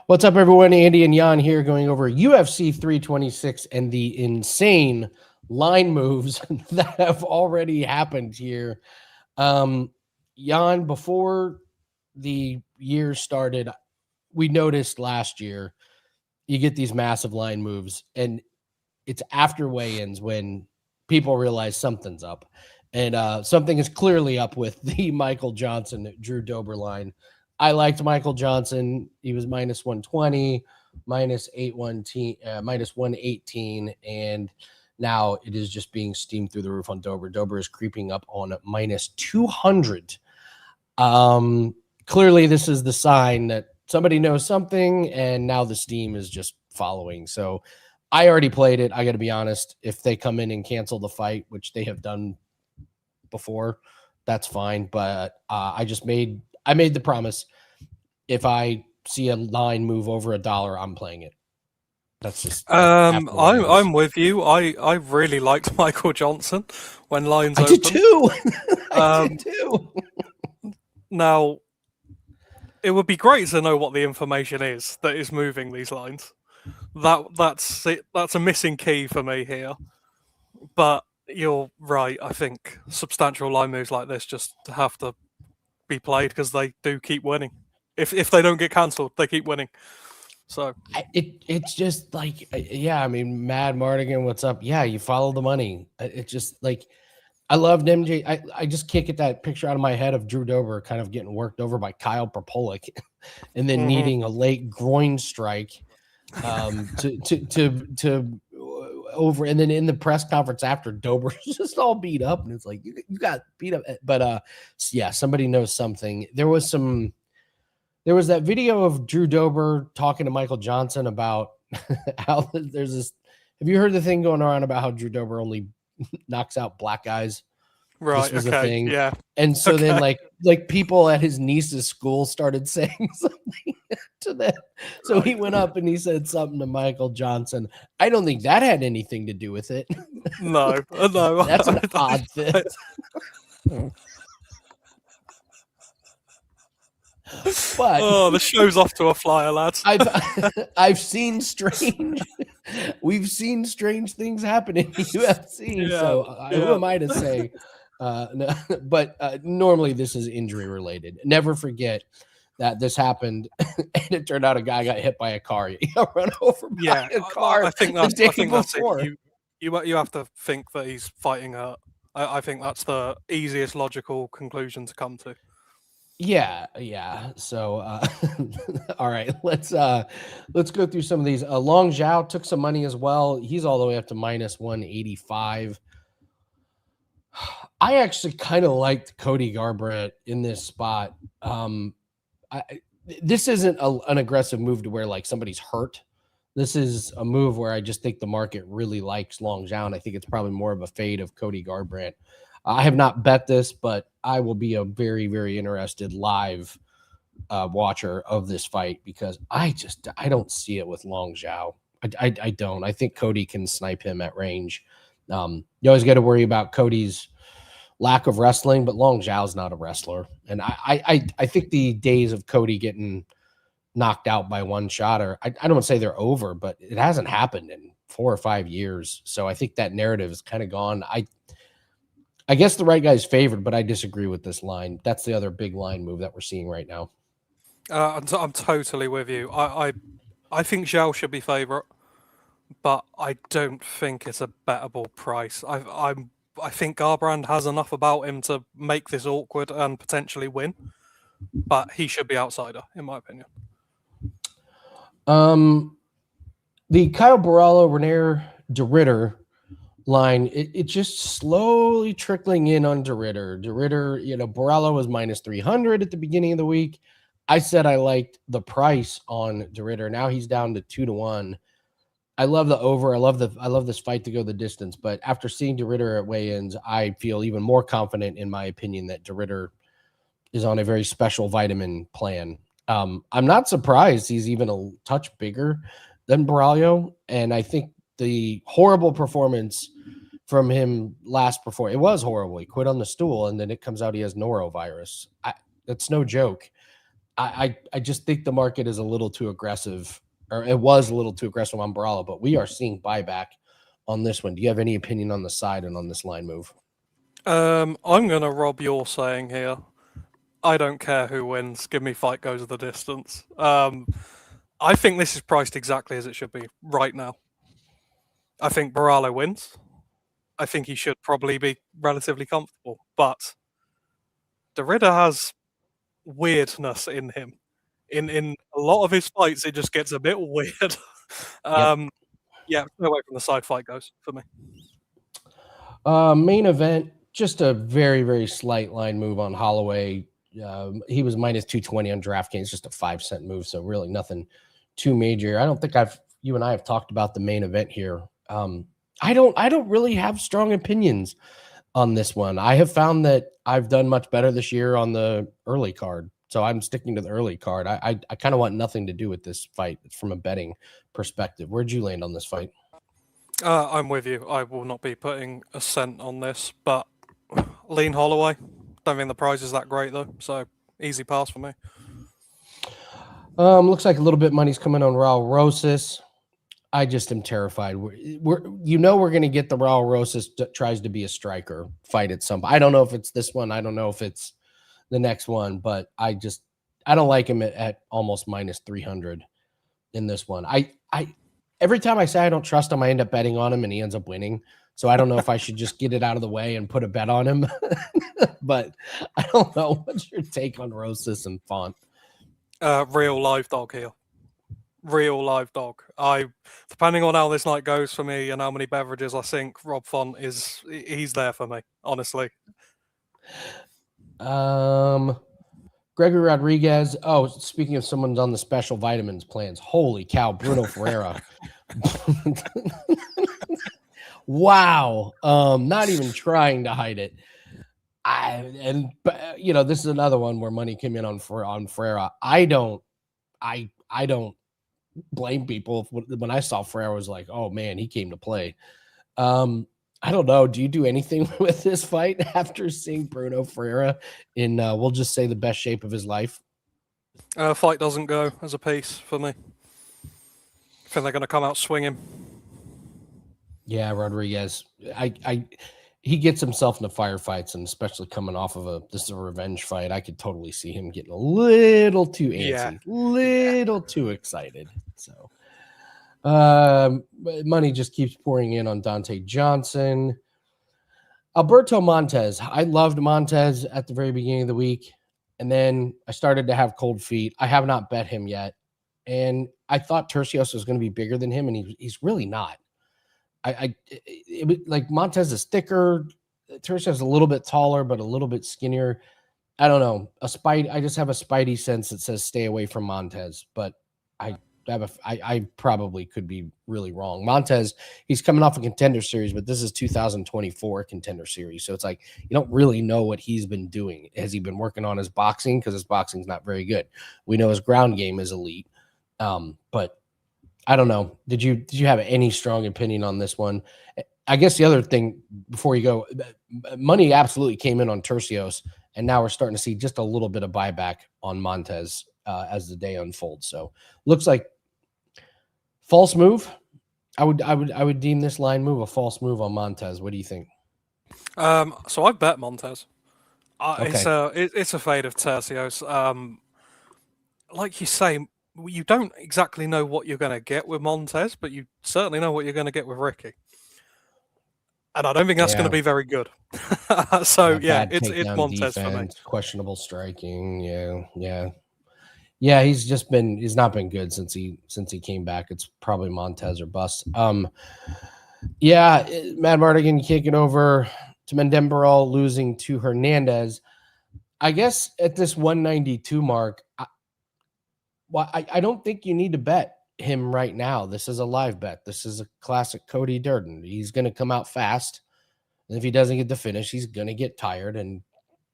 What's up, everyone? Andy and Jan here going over UFC 326 and the insane line moves that have already happened here. Jan, before the year started, we noticed last year you get these massive line moves, and it's after weigh-ins when people realize something's up. And something is clearly up with the Michael Johnson, Drew Dober line. I liked Michael Johnson. He was minus 120, minus 118, and now it is just being steamed through the roof on Dober. Dober is creeping up on minus 200. Clearly, this is the sign that somebody knows something, and now the steam is just following. So I already played it. I got to be honest. If they come in and cancel the fight, which they have done before, that's fine. But I made the promise. If I see a line move over $1, I'm playing it. That's just. I'm with you. I really liked Michael Johnson when lines opened. Did too. I did too. Now, it would be great to know what the information is that is moving these lines. That's it. That's a missing key for me here. But you're right. I think substantial line moves like this just have to be played because they do keep winning. If they don't get cancelled, they keep winning. So it's just like, yeah, I mean, Mad Mardigan, what's up? Yeah, you follow the money. It's just like, I loved MJ. I just can't get that picture out of my head of Drew Dober kind of getting worked over by Kyle Propolic and then needing a late groin strike to over. And then in the press conference after, Dober's just all beat up, and it's like, you got beat up. But yeah, somebody knows something. There was that video of Drew Dober talking to Michael Johnson about how there's this. Have you heard the thing going around about how Drew Dober only knocks out black guys? Right. This was okay. a thing. Yeah. And so then like people at his niece's school started saying something to them. So he went up and he said something to Michael Johnson. I don't think that had anything to do with it. No. That's an odd fit. But the show's off to a flyer, lads. I've seen we've seen strange things happen in the UFC. Yeah, so who am I to say? No, but normally this is injury related. Never forget that this happened, and it turned out a guy got hit by a car. He got run over by a car. I think that's it. You have to think that he's fighting hurt. I think that's the easiest logical conclusion to come to. Yeah. So, all right, let's go through some of these. Long Zhao took some money as well. He's all the way up to minus 185. I actually kind of liked Cody Garbrandt in this spot. This isn't an aggressive move to where like somebody's hurt. This is a move where I just think the market really likes Long Zhao, and I think it's probably more of a fade of Cody Garbrandt. I have not bet this, but I will be a very, very interested live watcher of this fight because I don't see it with Long Zhao. I don't. I think Cody can snipe him at range. You always got to worry about Cody's lack of wrestling, but Long Zhao's not a wrestler. And I think the days of Cody getting knocked out by one shot I don't want to say they're over, but it hasn't happened in 4 or 5 years. So I think that narrative is kind of gone. I guess the right guy's favored, but I disagree with this line. That's the other big line move that we're seeing right now. I'm totally with you. I think Zhao should be favorite, but I don't think it's a bettable price. I think Garbrandt has enough about him to make this awkward and potentially win, but he should be outsider, in my opinion. The Kyle Borrallo, Renair de Ritter line, it's just slowly trickling in on de Ritter. De Ritter, Borrallo was minus 300 at the beginning of the week. I said I liked the price on de Ritter. Now he's down to 2-1. I love the over. I love this fight to go the distance. But after seeing de Ritter at weigh-ins, I feel even more confident in my opinion that de Ritter is on a very special vitamin plan. I'm not surprised he's even a touch bigger than Borrallo, and I think the horrible performance from him it was horrible. He quit on the stool, and then it comes out he has norovirus. That's no joke. I just think the market is a little too aggressive, or it was a little too aggressive on Barala, but we are seeing buyback on this one. Do you have any opinion on the side and on this line move? I'm going to rob your saying here. I don't care who wins. Give me fight goes the distance. I think this is priced exactly as it should be right now. I think Baralo wins. I think he should probably be relatively comfortable, but Derrida has weirdness in him. In a lot of his fights, it just gets a bit weird. Yep. Yeah, no way from the side fight goes for me. Main event, just a very, very slight line move on Holloway. He was minus 220 on DraftKings, just a 5-cent move. So really nothing too major. I don't think you and I have talked about the main event here. I don't really have strong opinions on this one. I have found that I've done much better this year on the early card. So I'm sticking to the early card. I kind of want nothing to do with this fight from a betting perspective. Where'd you land on this fight? I'm with you. I will not be putting a cent on this, but lean Holloway. Don't think the price is that great though, so easy pass for me. Looks like a little bit money's coming on Raul Rosas. I just am terrified. We're going to get the Raul Rosas tries to be a striker fight at some. I don't know if it's this one. I don't know if it's the next one, but I don't like him at almost minus 300 in this one. I every time I say I don't trust him, I end up betting on him and he ends up winning. So I don't know if I should just get it out of the way and put a bet on him. But I don't know. What's your take on Rosas and Font? Real live dog here. Real live dog. Depending on how this night goes for me and how many beverages I think, Rob Font he's there for me, honestly. Gregory Rodriguez. Oh, speaking of someone's on the special vitamins plans, holy cow, Bruno Ferreira. Wow. Not even trying to hide it. This is another one where money came in on Ferreira. I don't blame people. When I saw Ferreira, I was like, oh man, he came to play. I don't know. Do you do anything with this fight after seeing Bruno Ferreira in, we'll just say, the best shape of his life? Fight doesn't go as a piece for me. I think they're going to come out swinging. Yeah, Rodriguez. He gets himself into firefights, and especially coming off of this is a revenge fight, I could totally see him getting a little too antsy, too excited. So, money just keeps pouring in on Dante Johnson. Alberto Montez. I loved Montez at the very beginning of the week, and then I started to have cold feet. I have not bet him yet, and I thought Tercios was going to be bigger than him, and he's really not. Like Montez is thicker. Tercios is a little bit taller, but a little bit skinnier. I don't know. I just have a spidey sense that says stay away from Montez, but I probably could be really wrong. Montez, he's coming off a contender series, but this is 2024 contender series. So it's like, you don't really know what he's been doing. Has he been working on his boxing? Because his boxing's not very good. We know his ground game is elite. But I don't know. Did you have any strong opinion on this one? I guess the other thing before you go, money absolutely came in on Tercios, and now we're starting to see just a little bit of buyback on Montez as the day unfolds. So looks like false move. I would deem this line move a false move on Montez. What do you think? So I bet Montez. Okay. It's a fade of Tercios. Like you say, you don't exactly know what you're going to get with Montez, but you certainly know what you're going to get with Ricky. And I don't think that's going to be very good. So yeah, it's Montez defense, for me. Questionable striking. Yeah. He's not been good since he came back. It's probably Montez or bust. Yeah, Matt Mardigan kicking over to Mendemberol, losing to Hernandez. I guess at this 192 mark, I don't think you need to bet him right now. This is a live bet. This is a classic Cody Durden. He's going to come out fast. And if he doesn't get the finish, he's going to get tired. And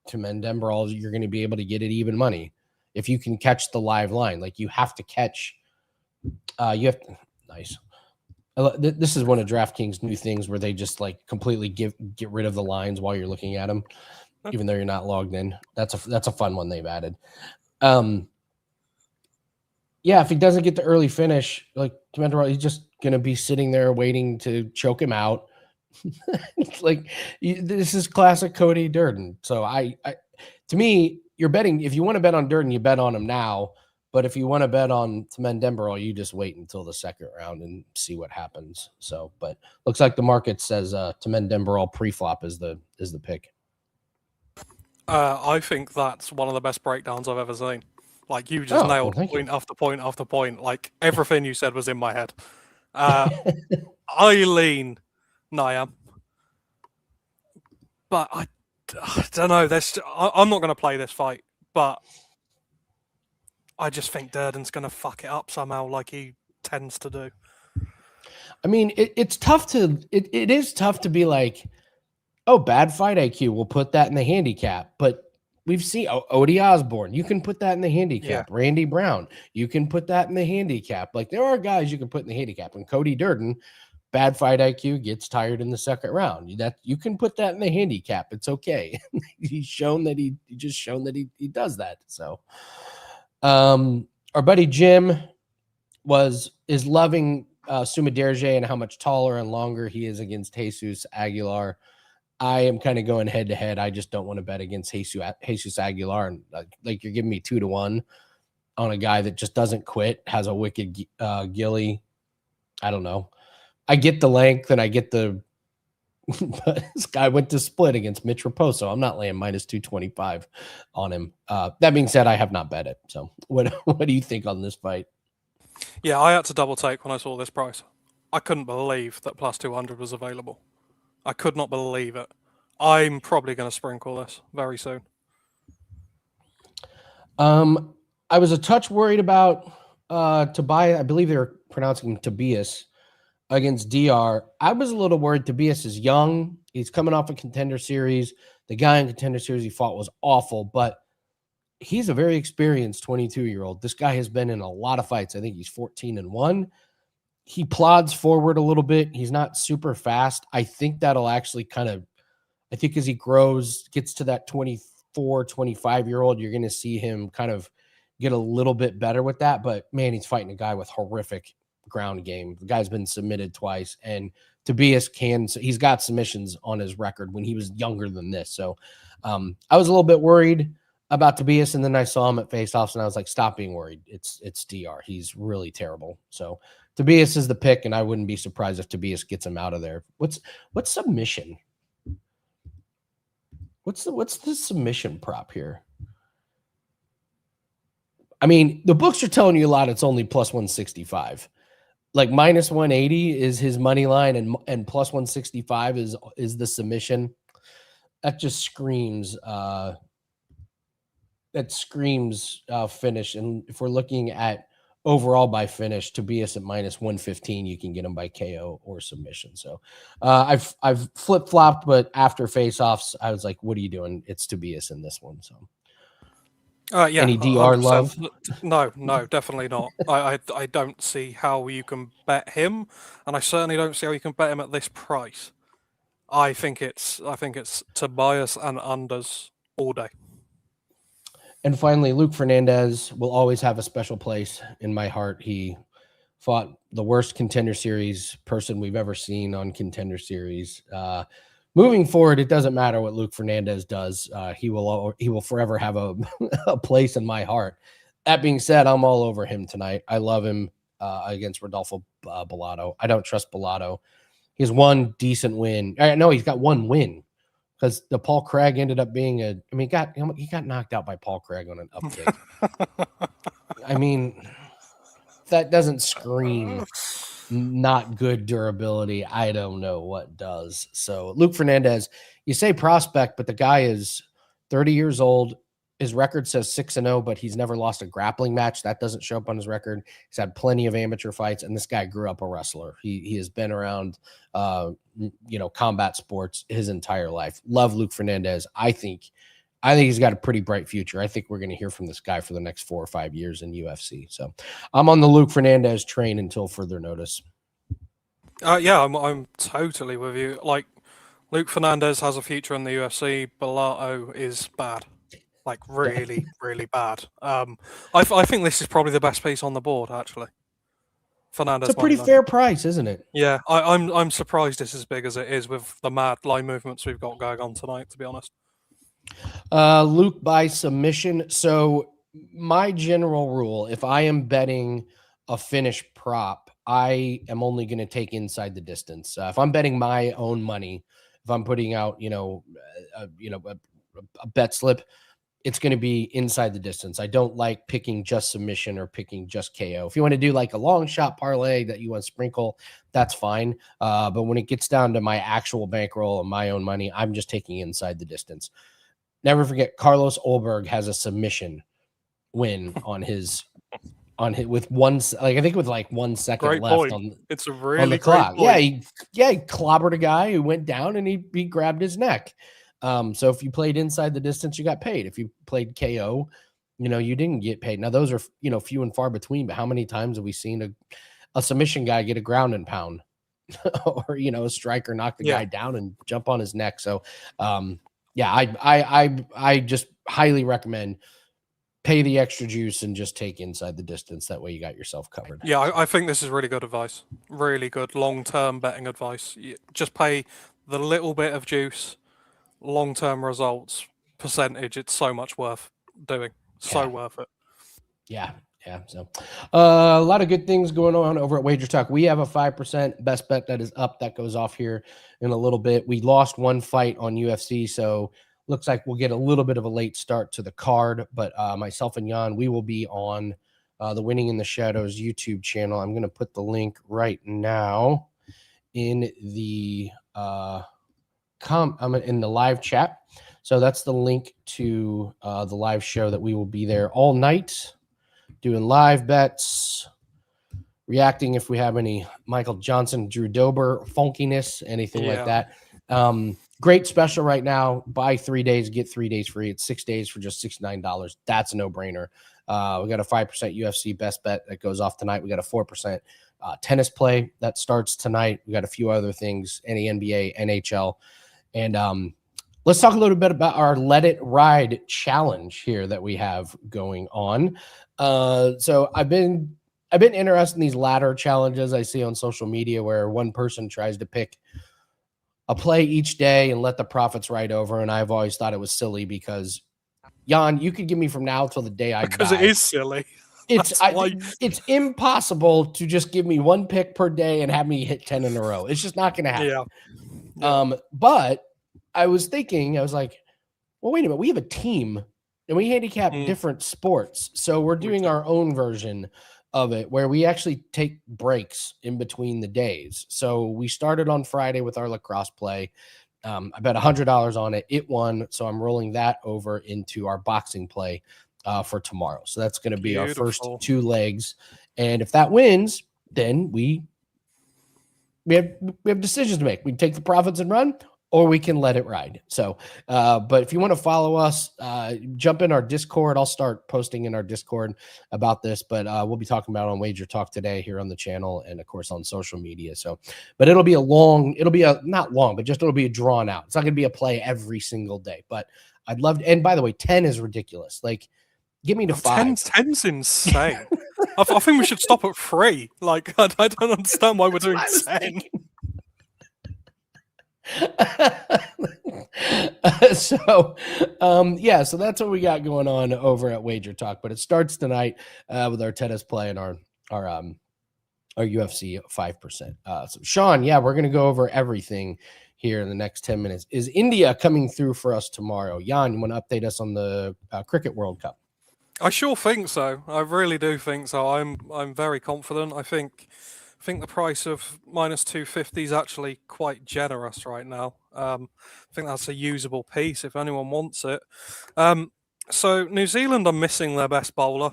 to Mendemberol, you're going to be able to get it even money. If you can catch the live line, like you have to catch, nice. This is one of DraftKings' new things where they just like completely get rid of the lines while you're looking at them, even though you're not logged in. That's a fun one they've added. Yeah, if he doesn't get the early finish, like Menderal, he's just gonna be sitting there waiting to choke him out. Like this is classic Cody Durden. So to me, you're betting if you want to bet on Durden, you bet on him now. But if you want to bet on Temen Demberall, you just wait until the second round and see what happens. So, but looks like the market says Temen Demberall pre-flop is the pick. I think that's one of the best breakdowns I've ever seen. Like you just nailed point after point after point. Like everything you said was in my head. I lean Niam, but I don't know. I'm not going to play this fight, but I just think Durden's going to fuck it up somehow, like he tends to do. I mean, it's tough to it is tough to be like, oh, bad fight IQ. We'll put that in the handicap, but we've seen Odie Osborne. You can put that in the handicap. Yeah. Randy Brown. You can put that in the handicap. Like there are guys you can put in the handicap. And Cody Durden, bad fight IQ, gets tired in the second round. That you can put that in the handicap. It's okay. He's shown that he does that. So, our buddy Jim is loving Sumaderje and how much taller and longer he is against Jesus Aguilar. I am kind of going head to head. I just don't want to bet against Jesus Aguilar. And like you're giving me 2-1 on a guy that just doesn't quit, has a wicked gilly. I don't know. I get the length and I get the. This guy went to split against Mitch Raposo. I'm not laying minus 225 on him. That being said, I have not bet it. So what do you think on this fight? Yeah, I had to double take when I saw this price. I couldn't believe that plus 200 was available. I could not believe it. I'm probably going to sprinkle this very soon. I was a touch worried about Tobias. I believe they were pronouncing him Tobias against DR. I was a little worried. Tobias is young. He's coming off a Contender Series. The guy in Contender Series he fought was awful, but he's a very experienced 22-year-old. This guy has been in a lot of fights. I think he's 14-1. He plods forward a little bit. He's not super fast. I think that'll actually I think as he grows, gets to that 24, 25-year-old, you're going to see him kind of get a little bit better with that. But man, he's fighting a guy with horrific ground game. The guy's been submitted twice, and Tobias he's got submissions on his record when he was younger than this. So I was a little bit worried about Tobias, and then I saw him at face-offs, and I was like, stop being worried. It's DR. He's really terrible. So Tobias is the pick, and I wouldn't be surprised if Tobias gets him out of there. What's submission? What's the submission prop here? I mean, the books are telling you a lot. It's only plus 165. Like minus 180 is his money line, and plus 165 is the submission. That just screams finish. And if we're looking at overall by finish, Tobias at minus 115, you can get him by KO or submission. So I've flip-flopped, but after face-offs, I was like, what are you doing? It's Tobias in this one. So yeah, any DR 100%. love? No, definitely not. I don't see how you can bet him, and I certainly don't see how you can bet him at this price. I think it's Tobias and unders all day. And finally, Luke Fernandez will always have a special place in my heart. He fought the worst Contender Series person we've ever seen on Contender Series. Moving forward, it doesn't matter what Luke Fernandez does. He will forever have a place in my heart. That being said, I'm all over him tonight. I love him against Rodolfo Bellato. I don't trust Bellato. He has one decent win. No, he's got one win. Because the Paul Craig ended up being he got knocked out by Paul Craig on an upkick. I mean, that doesn't scream not good durability. I don't know what does. So Luke Fernandez, you say prospect, but the guy is 30 years old. His record says 6-0, but he's never lost a grappling match. That doesn't show up on his record. He's had plenty of amateur fights, and this guy grew up a wrestler. He has been around, combat sports his entire life. Love Luke Fernandez. I think he's got a pretty bright future. I think we're going to hear from this guy for the next 4 or 5 years in UFC. So I'm on the Luke Fernandez train until further notice. Yeah, I'm totally with you. Like, Luke Fernandez has a future in the UFC. Bellato is bad. like really, really bad. I think this is probably the best piece on the board, actually. Fernandez It's a pretty fair price, isn't it? Yeah, I'm surprised it's as big as it is with the mad line movements we've got going on tonight, to be honest. Luke by submission. So my general rule, if I am betting a finish prop, I am only going to take inside the distance. If I'm betting my own money, if I'm putting out, a bet slip, it's going to be inside the distance. I don't like picking just submission or picking just KO. If you want to do like a long shot parlay that you want to sprinkle, that's fine. But when it gets down to my actual bankroll and my own money, I'm just taking inside the distance. Never forget, Carlos Olberg has a submission win on his with one, like I think with like 1 second Great left point. It's a on really the great clock. point. He clobbered a guy who went down and he grabbed his neck. So if you played inside the distance, you got paid. If you played KO, you didn't get paid. Now those are few and far between. But how many times have we seen a submission guy get a ground and pound, or a striker knock the guy down and jump on his neck? So, I just highly recommend pay the extra juice and just take inside the distance. That way you got yourself covered. Yeah, I think this is really good advice. Really good long-term betting advice. Just pay the little bit of juice, long-term results, percentage. It's so much worth doing. So worth it. Yeah. So a lot of good things going on over at Wager Talk. We have a 5% best bet that is up. That goes off here in a little bit. We lost one fight on UFC, so looks like we'll get a little bit of a late start to the card. But myself and Jan, we will be on the Winning in the Shadows YouTube channel. I'm going to put the link right now in the in the live chat. So that's the link to the live show that we will be there all night, doing live bets, reacting if we have any Michael Johnson, Drew Dober funkiness, anything like that. Great special right now. Buy 3 days, get 3 days free. It's 6 days for just $69. That's a no-brainer. We got a 5% UFC best bet that goes off tonight. We got a 4% tennis play that starts tonight. We got a few other things, any NBA, NHL. And let's talk a little bit about our Let It Ride challenge here that we have going on. So I've been interested in these ladder challenges I see on social media where one person tries to pick a play each day and let the profits ride over. And I've always thought it was silly because, Jan, you could give me from now till the day I die. Because it is silly. It's impossible to just give me one pick per day and have me hit 10 in a row. It's just not going to happen. Yeah. But I was thinking, I was like, well, wait a minute. We have a team and we handicap different sports. So we're doing our own version of it where we actually take breaks in between the days. So we started on Friday with our lacrosse play. I bet $100 on it. It won. So I'm rolling that over into our boxing play for tomorrow. So that's going to be our first 2 legs. And if that wins, then we have decisions to make. We take the profits and run, or we can let it ride. So, but if you want to follow us, jump in our Discord. I'll start posting in our Discord about this, but we'll be talking about it on Wager Talk today here on the channel and of course on social media. So, but it'll be not long, but just it'll be drawn out. It's not going to be a play every single day, but I'd love to. And by the way, 10 is ridiculous. Like, give me to 5. 10's insane. I think we should stop at 3. Like, I don't understand why we're doing 10. So that's what we got going on over at Wager Talk. But it starts tonight with our tennis play and our UFC 5%. So Sean, we're gonna go over everything here in the next 10 minutes. Is India coming through for us tomorrow? Jan, you want to update us on the Cricket World Cup? I sure think so. I really do think so. I'm very confident. I think the price of -250 is actually quite generous right now. I think that's a usable piece if anyone wants it. So New Zealand are missing their best bowler.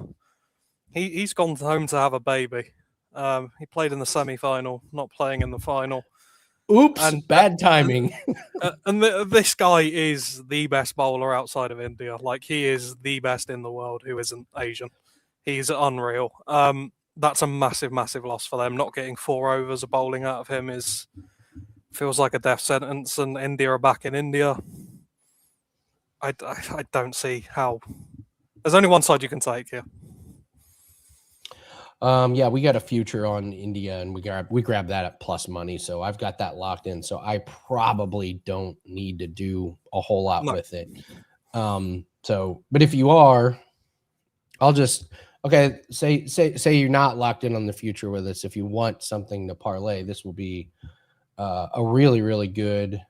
He's gone home to have a baby. He played in the semi-final, not playing in the final. Oops, and bad timing. This guy is the best bowler outside of India. Like, he is the best in the world who isn't Asian. He's unreal. That's a massive, massive loss for them. Not getting 4 overs of bowling out of him feels like a death sentence, and India are back in India. I don't see how. There's only one side you can take here. Yeah, we got a future on India, and we grabbed that at plus money, so I've got that locked in. So I probably don't need to do a whole lot with it. But if you are, I'll just say you're not locked in on the future with us. If you want something to parlay, this will be a really, really good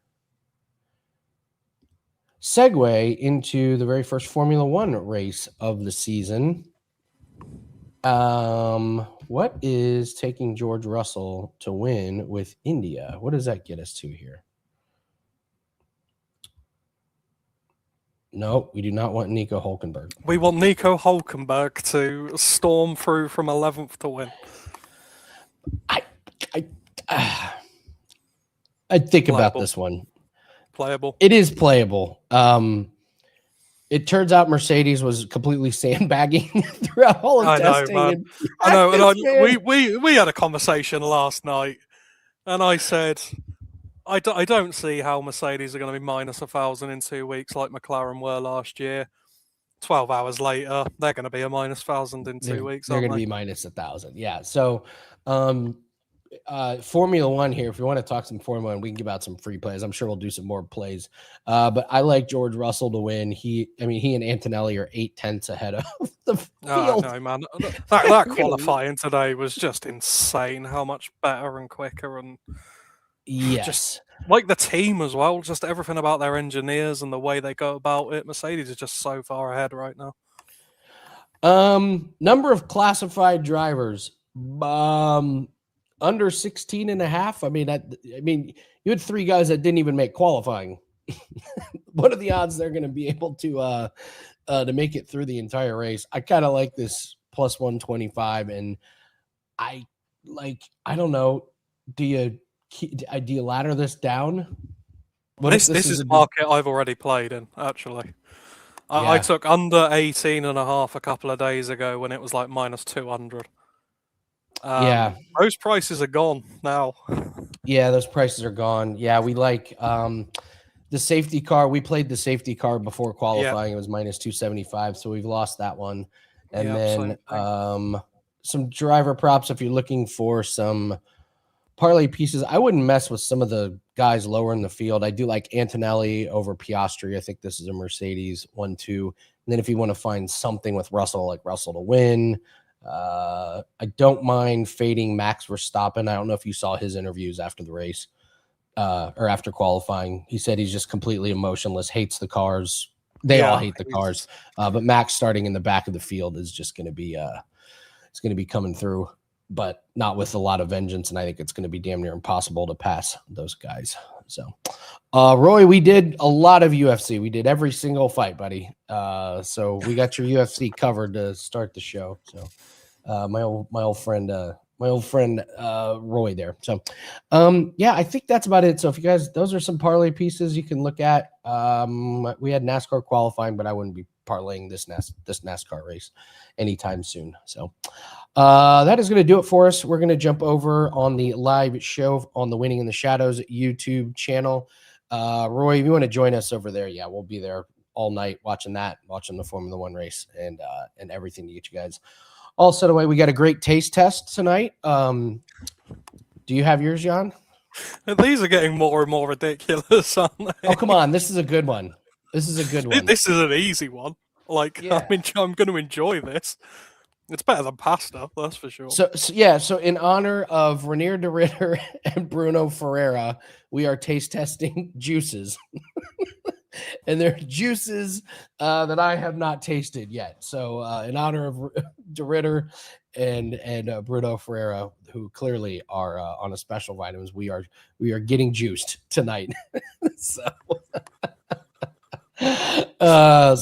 segue into the very first Formula One race of the season. What is taking George Russell to win with India? What does that get us to here? No, we do not want Nico Hulkenberg. We want Nico Hulkenberg to storm through from 11th to win. I think about this one. Playable. It is playable. It turns out Mercedes was completely sandbagging throughout all of testing. Man. I know, and we had a conversation last night, and I said, I don't see how Mercedes are going to be minus 1,000 in 2 weeks like McLaren were last year. 12 hours later, they're going to be a minus 1,000 in 2 weeks. They're going to be minus 1,000. Yeah. So, Formula One here. If you want to talk some Formula One, we can give out some free plays. I'm sure we'll do some more plays. But I like George Russell to win. He and Antonelli are 0.8 ahead of the field. No, man. That qualifying today was just insane. How much better and quicker, and just like the team as well. Just everything about their engineers and the way they go about it. Mercedes is just so far ahead right now. Number of classified drivers. Under 16 and a half. I mean, you had 3 guys that didn't even make qualifying. What are the odds they're going to be able to make it through the entire race? I kind of like this plus 125, and I don't know. Do you ladder this down? This is a market I've already played in, actually. I took under 18.5 a couple of days ago when it was like minus 200. Those prices are gone now. Yeah, those prices are gone. Yeah, we like the safety car. We played the safety car before qualifying. It was minus 275, so we've lost that one. And then some driver props if you're looking for some parlay pieces. I wouldn't mess with some of the guys lower in the field. I do like Antonelli over Piastri. I think this is a Mercedes 1-2. And then if you want to find something with Russell, like Russell to win, I don't mind fading Max Verstappen. I don't know if you saw his interviews after the race or after qualifying. He said he's just completely emotionless, hates the cars. They all hate the cars. But Max starting in the back of the field is just going to be it's going to be coming through, but not with a lot of vengeance. And I think it's going to be damn near impossible to pass those guys. So, Roy, we did a lot of UFC. We did every single fight, buddy. So we got your UFC covered to start the show. So, my old friend Roy there. So, I think that's about it. So if you guys, those are some parlay pieces you can look at. We had NASCAR qualifying, but I wouldn't be parlaying this NASCAR race anytime soon. So, that is going to do it for us. We're going to jump over on the live show on the Winning in the Shadows YouTube channel. Roy, if you want to join us over there, we'll be there all night watching the Formula One race and everything to get you guys all set away. We got a great taste test tonight. Do you have yours, John? These are getting more and more ridiculous, aren't they? Oh, come on. This is a good one. This is an easy one. I'm going to enjoy this. It's better than pasta, that's for sure. So in honor of Renier de Ritter and Bruno Ferreira, we are taste testing juices. And they're juices that I have not tasted yet. So in honor of de Ritter and Bruno Ferreira, who clearly are on a special vitamins, we are getting juiced tonight. All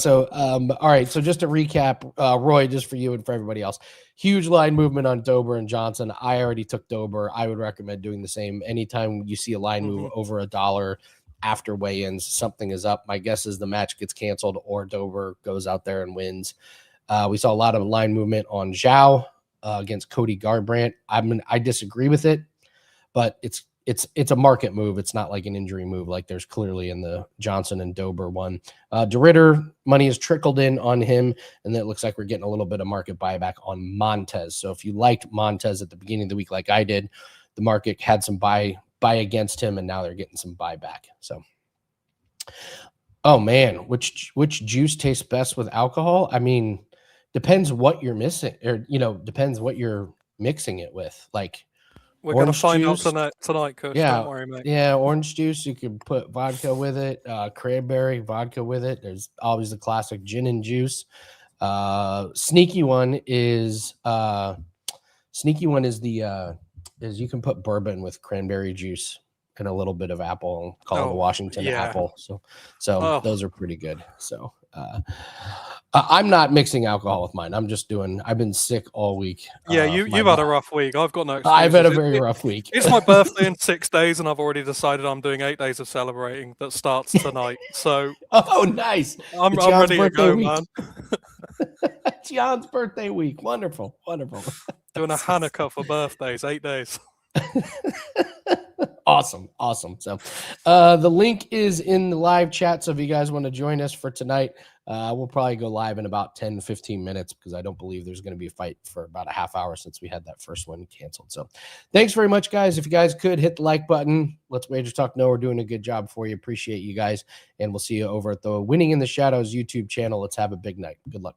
right. So just to recap, Roy, just for you and for everybody else, huge line movement on Dober and Johnson. I already took Dober. I would recommend doing the same. Anytime you see a line move over $1 after weigh-ins, something is up. My guess is the match gets canceled or Dober goes out there and wins. We saw a lot of line movement on Zhao against Cody Garbrandt. I disagree with it, but it's a market move. It's not like an injury move like there's clearly in the Johnson and Dober one. DeRitter, money has trickled in on him, and it looks like we're getting a little bit of market buyback on Montez. So if you liked Montez at the beginning of the week like I did, the market had some buy against him, and now they're getting some buyback. So, oh man, which juice tastes best with alcohol? I mean, depends what you're missing, or depends what you're mixing it with. Like We're going to orange find out juice. tonight, Kush. Yeah, Don't worry, mate. yeah, orange juice. You can put vodka with it, cranberry vodka with it. There's always the classic gin and juice. Sneaky one is is you can put bourbon with cranberry juice and a little bit of apple and call it a Washington apple. So those are pretty good. So I'm not mixing alcohol with mine. I've been sick all week. Yeah, you've had a rough week. I've got no excuses. I've had a very rough week. It's my birthday in 6 days, and I've already dedecided I'm doing 8 days of celebrating that starts tonight. So oh, nice. I'm ready to go, man. It's Jan's birthday week. Wonderful. Doing a Hanukkah for birthdays, 8 days. Awesome. So the link is in the live chat. So if you guys want to join us for tonight, we'll probably go live in about 10-15 minutes, because I don't believe there's going to be a fight for about a half hour since we had that first one canceled. So thanks very much, guys. If you guys could hit the like button, Let's Wager Talk know we're doing a good job for you. Appreciate you guys. And we'll see you over at the Winning in the Shadows YouTube channel. Let's have a big night. Good luck.